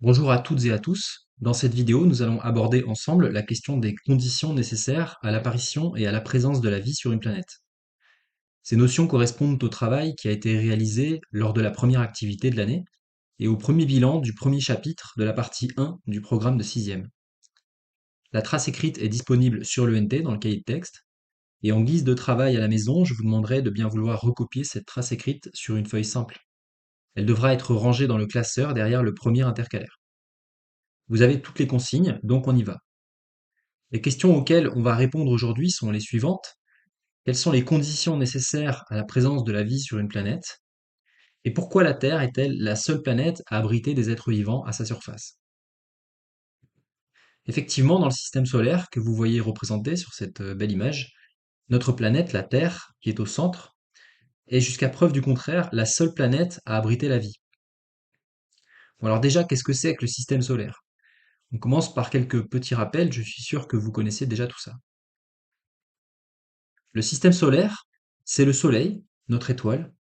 Bonjour à toutes et à tous. Dans cette vidéo, nous allons aborder ensemble la question des conditions nécessaires à l'apparition et à la présence de la vie sur une planète. Ces notions correspondent au travail qui a été réalisé lors de la première activité de l'année et au premier bilan du premier chapitre de la partie 1 du programme de sixième. La trace écrite est disponible sur l'ENT dans le cahier de texte et en guise de travail à la maison, je vous demanderai de bien vouloir recopier cette trace écrite sur une feuille simple. Elle devra être rangée dans le classeur derrière le premier intercalaire. Vous avez toutes les consignes, donc on y va. Les questions auxquelles on va répondre aujourd'hui sont les suivantes. Quelles sont les conditions nécessaires à la présence de la vie sur une planète? Et pourquoi la Terre est-elle la seule planète à abriter des êtres vivants à sa surface? Effectivement, dans le système solaire que vous voyez représenté sur cette belle image, notre planète, la Terre, qui est au centre, est jusqu'à preuve du contraire la seule planète à abriter la vie. Bon, alors déjà, qu'est-ce que c'est que le système solaire? On commence par quelques petits rappels, je suis sûr que vous connaissez déjà tout ça. Le système solaire, c'est le Soleil, notre étoile,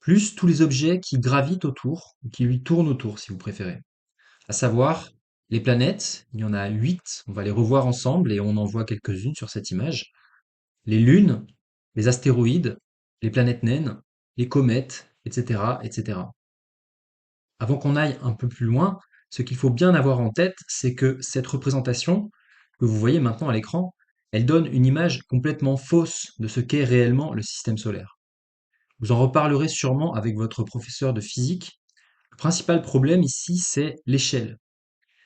plus tous les objets qui gravitent autour, ou qui lui tournent autour, si vous préférez. À savoir, les planètes, il y en a 8, on va les revoir ensemble et on en voit quelques-unes sur cette image. Les lunes, les astéroïdes, les planètes naines, les comètes, etc., etc. Avant qu'on aille un peu plus loin, ce qu'il faut bien avoir en tête, c'est que cette représentation, que vous voyez maintenant à l'écran, elle donne une image complètement fausse de ce qu'est réellement le système solaire. Vous en reparlerez sûrement avec votre professeur de physique. Le principal problème ici, c'est l'échelle,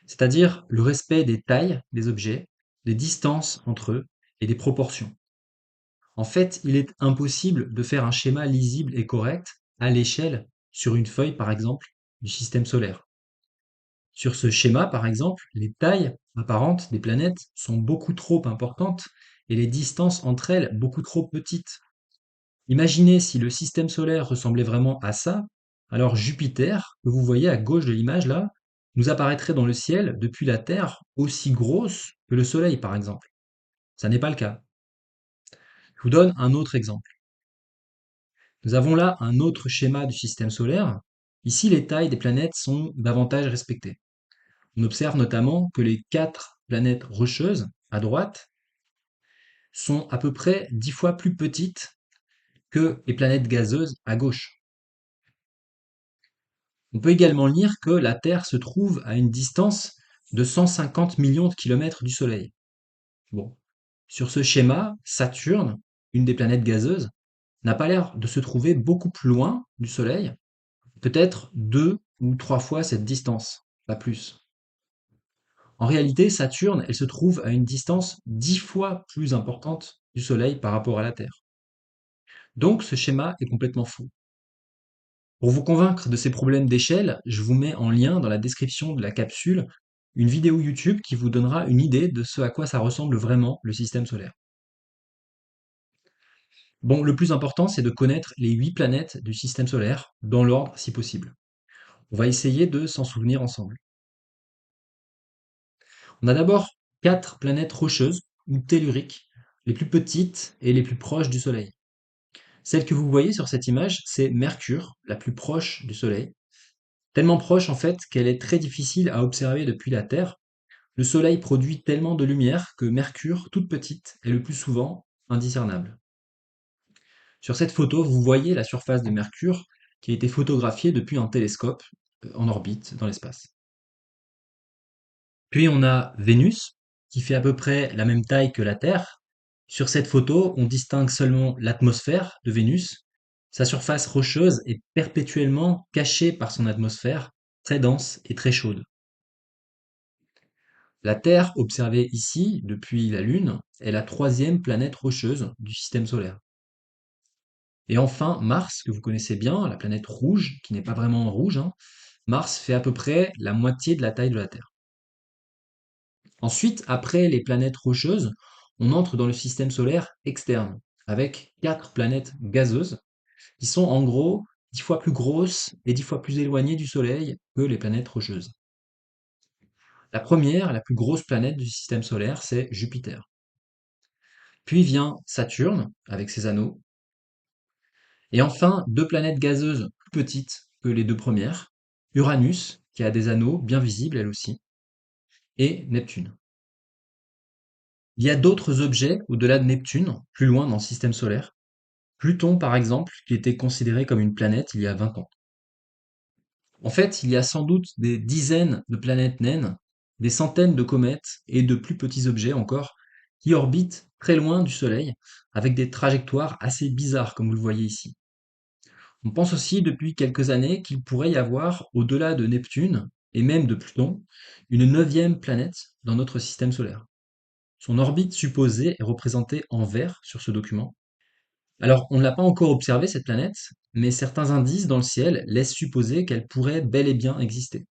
c'est-à-dire le respect des tailles des objets, des distances entre eux et des proportions. En fait, il est impossible de faire un schéma lisible et correct à l'échelle sur une feuille, par exemple, du système solaire. Sur ce schéma, par exemple, les tailles apparentes des planètes sont beaucoup trop importantes et les distances entre elles beaucoup trop petites. Imaginez si le système solaire ressemblait vraiment à ça, alors Jupiter, que vous voyez à gauche de l'image là, nous apparaîtrait dans le ciel depuis la Terre aussi grosse que le Soleil par exemple. Ça n'est pas le cas. Je vous donne un autre exemple. Nous avons là un autre schéma du système solaire. Ici, les tailles des planètes sont davantage respectées. On observe notamment que les 4 planètes rocheuses à droite sont à peu près 10 fois plus petites que les planètes gazeuses à gauche. On peut également lire que la Terre se trouve à une distance de 150 millions de kilomètres du Soleil. Bon. Sur ce schéma, Saturne, une des planètes gazeuses, n'a pas l'air de se trouver beaucoup plus loin du Soleil, peut-être 2 ou 3 fois cette distance, pas plus. En réalité, Saturne, elle se trouve à une distance 10 fois plus importante du Soleil par rapport à la Terre. Donc ce schéma est complètement faux. Pour vous convaincre de ces problèmes d'échelle, je vous mets en lien dans la description de la capsule une vidéo YouTube qui vous donnera une idée de ce à quoi ça ressemble vraiment le système solaire. Bon, le plus important, c'est de connaître les 8 planètes du système solaire, dans l'ordre si possible. On va essayer de s'en souvenir ensemble. On a d'abord 4 planètes rocheuses ou telluriques, les plus petites et les plus proches du Soleil. Celle que vous voyez sur cette image, c'est Mercure, la plus proche du Soleil. Tellement proche en fait qu'elle est très difficile à observer depuis la Terre. Le Soleil produit tellement de lumière que Mercure, toute petite, est le plus souvent indiscernable. Sur cette photo, vous voyez la surface de Mercure qui a été photographiée depuis un télescope en orbite dans l'espace. Puis on a Vénus, qui fait à peu près la même taille que la Terre. Sur cette photo, on distingue seulement l'atmosphère de Vénus. Sa surface rocheuse est perpétuellement cachée par son atmosphère, très dense et très chaude. La Terre, observée ici depuis la Lune, est la troisième planète rocheuse du système solaire. Et enfin, Mars, que vous connaissez bien, la planète rouge, qui n'est pas vraiment rouge, hein, Mars fait à peu près la moitié de la taille de la Terre. Ensuite, après les planètes rocheuses, on entre dans le système solaire externe, avec 4 planètes gazeuses, qui sont en gros 10 fois plus grosses et 10 fois plus éloignées du Soleil que les planètes rocheuses. La première, la plus grosse planète du système solaire, c'est Jupiter. Puis vient Saturne, avec ses anneaux, et enfin 2 planètes gazeuses plus petites que les 2 premières, Uranus qui a des anneaux bien visibles elle aussi, et Neptune. Il y a d'autres objets au-delà de Neptune, plus loin dans le système solaire. Pluton, par exemple, qui était considéré comme une planète il y a 20 ans. En fait, il y a sans doute des dizaines de planètes naines, des centaines de comètes et de plus petits objets encore qui orbitent très loin du Soleil avec des trajectoires assez bizarres comme vous le voyez ici. On pense aussi depuis quelques années qu'il pourrait y avoir, au-delà de Neptune et même de Pluton, une neuvième planète dans notre système solaire. Son orbite supposée est représentée en vert sur ce document. Alors, on ne l'a pas encore observée, cette planète, mais certains indices dans le ciel laissent supposer qu'elle pourrait bel et bien exister.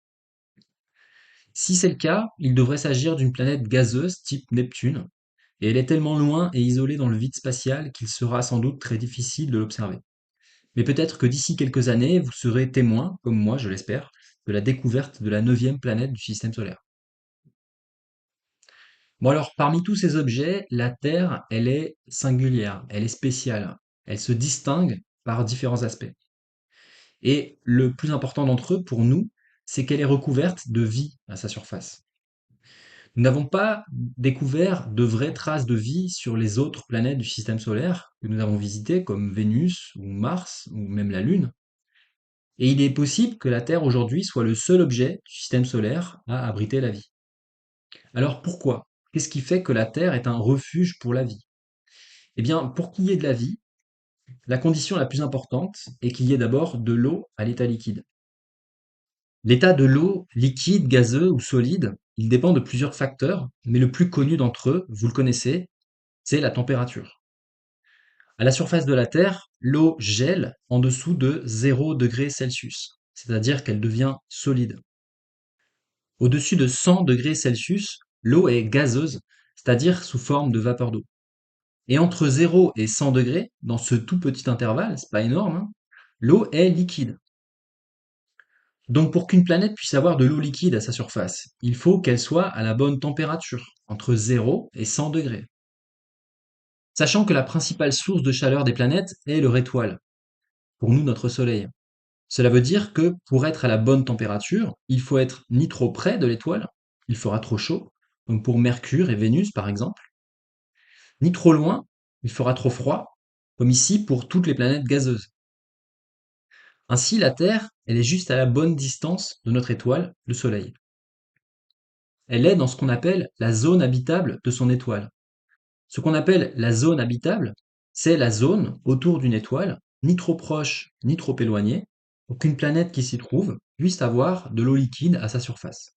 Si c'est le cas, il devrait s'agir d'une planète gazeuse type Neptune, et elle est tellement loin et isolée dans le vide spatial qu'il sera sans doute très difficile de l'observer. Mais peut-être que d'ici quelques années, vous serez témoin, comme moi je l'espère, de la découverte de la neuvième planète du système solaire. Bon alors, parmi tous ces objets, la Terre, elle est singulière, elle est spéciale, elle se distingue par différents aspects. Et le plus important d'entre eux, pour nous, c'est qu'elle est recouverte de vie à sa surface. Nous n'avons pas découvert de vraies traces de vie sur les autres planètes du système solaire que nous avons visitées, comme Vénus ou Mars ou même la Lune. Et il est possible que la Terre aujourd'hui soit le seul objet du système solaire à abriter la vie. Alors pourquoi? Qu'est-ce qui fait que la Terre est un refuge pour la vie? Eh bien, pour qu'il y ait de la vie, la condition la plus importante est qu'il y ait d'abord de l'eau à l'état liquide. L'état de l'eau, liquide, gazeux ou solide, il dépend de plusieurs facteurs, mais le plus connu d'entre eux, vous le connaissez, c'est la température. À la surface de la Terre, l'eau gèle en dessous de 0 degrés Celsius, c'est-à-dire qu'elle devient solide. Au-dessus de 100 degrés Celsius, l'eau est gazeuse, c'est-à-dire sous forme de vapeur d'eau. Et entre 0 et 100 degrés, dans ce tout petit intervalle, c'est pas énorme, hein, l'eau est liquide. Donc pour qu'une planète puisse avoir de l'eau liquide à sa surface, il faut qu'elle soit à la bonne température, entre 0 et 100 degrés. Sachant que la principale source de chaleur des planètes est leur étoile, pour nous notre Soleil. Cela veut dire que pour être à la bonne température, il faut être ni trop près de l'étoile, il fera trop chaud, comme pour Mercure et Vénus par exemple, ni trop loin, il fera trop froid, comme ici pour toutes les planètes gazeuses. Ainsi, la Terre, elle est juste à la bonne distance de notre étoile, le Soleil. Elle est dans ce qu'on appelle la zone habitable de son étoile. Ce qu'on appelle la zone habitable, c'est la zone autour d'une étoile, ni trop proche ni trop éloignée, pour qu'une planète qui s'y trouve puisse avoir de l'eau liquide à sa surface.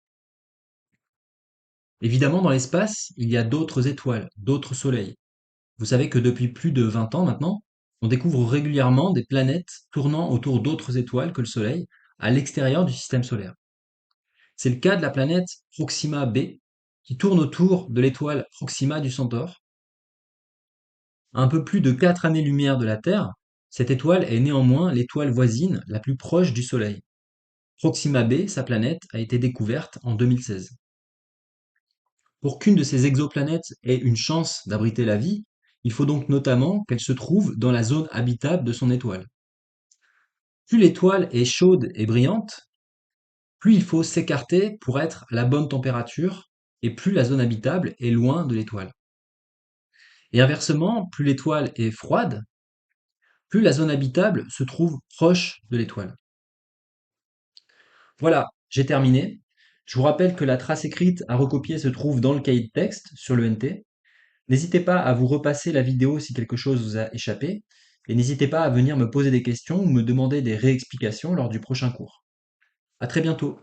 Évidemment, dans l'espace, il y a d'autres étoiles, d'autres soleils. Vous savez que depuis plus de 20 ans maintenant, on découvre régulièrement des planètes tournant autour d'autres étoiles que le Soleil à l'extérieur du système solaire. C'est le cas de la planète Proxima b, qui tourne autour de l'étoile Proxima du Centaure. À un peu plus de 4 années-lumière de la Terre, cette étoile est néanmoins l'étoile voisine la plus proche du Soleil. Proxima b, sa planète, a été découverte en 2016. Pour qu'une de ces exoplanètes ait une chance d'abriter la vie, il faut donc notamment qu'elle se trouve dans la zone habitable de son étoile. Plus l'étoile est chaude et brillante, plus il faut s'écarter pour être à la bonne température, et plus la zone habitable est loin de l'étoile. Et inversement, plus l'étoile est froide, plus la zone habitable se trouve proche de l'étoile. Voilà, j'ai terminé. Je vous rappelle que la trace écrite à recopier se trouve dans le cahier de texte sur le NT. N'hésitez pas à vous repasser la vidéo si quelque chose vous a échappé, et n'hésitez pas à venir me poser des questions ou me demander des réexplications lors du prochain cours. À très bientôt.